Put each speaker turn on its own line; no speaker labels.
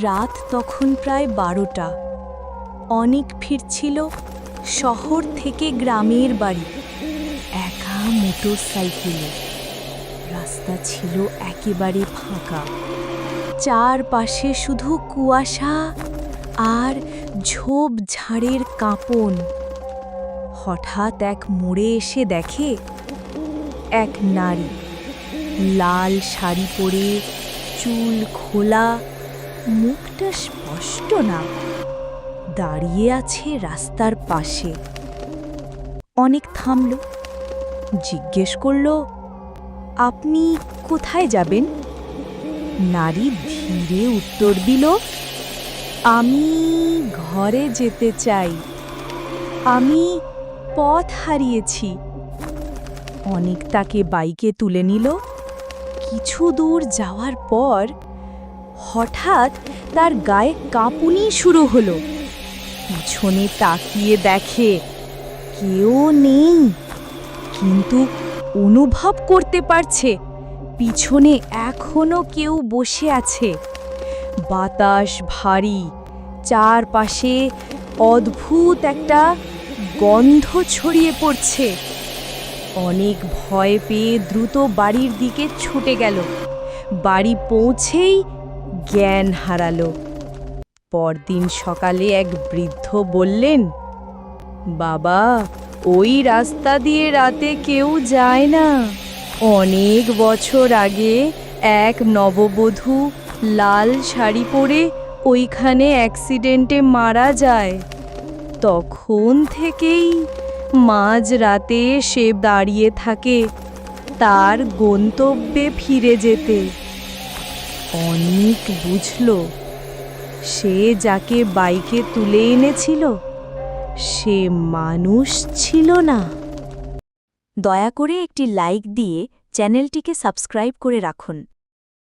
রাত তখন প্রায় 12টা। অনেক ফিরছিল শহর থেকে গ্রামের বাড়ি, একা মোটর সাইকেলে। রাস্তা ছিল একেবারে ফাঁকা, চারপাশে শুধু কুয়াশা আর ঝোপঝাড়ের কাঁপন। হঠাৎ এক মোড়ে এসে দেখে এক নারী, লাল শাড়ি পরে, চুল খোলা, মুখটা স্পষ্ট না, দাঁড়িয়ে আছে রাস্তার পাশে। অনেক থামল, জিজ্ঞেস করল, আপনি কোথায় যাবেন? নারী ধীরে উত্তর দিল, আমি ঘরে যেতে চাই, আমি পথ হারিয়েছি। অনেক তাকে বাইকে তুলে নিল। কিছু দূর যাওয়ার পর হঠাৎ তার গায়ে কাঁপুনি শুরু হলো। পিছনে তাকিয়ে দেখে কেউ নেই, কিন্তু অনুভব করতে পারছে পিছনে এখনো কেউ বসে আছে। বাতাস ভারী, চারপাশে অদ্ভুত একটা গন্ধ ছড়িয়ে পড়ছে। অনেক ভয় পেয়ে দ্রুত বাড়ির দিকে ছুটে গেল। বাড়ি পৌঁছেই জ্ঞান হারালো। পরদিন সকালে এক বৃদ্ধ বললেন, বাবা, ওই রাস্তা দিয়ে রাতে কেউ যায় না। অনেক বছর আগে এক নববধূ লাল শাড়ি পরে ওইখানে অ্যাক্সিডেন্টে মারা যায়। তখন থেকেই মাঝরাতে সে দাঁড়িয়ে থাকে তার গন্তব্যে ফিরে যেতে। অনেক বুঝল, সে যাকে বাইকে তুলে এনেছিল সে মানুষ ছিল না। দয়া করে একটি লাইক দিয়ে চ্যানেলটিকে সাবস্ক্রাইব করে রাখুন।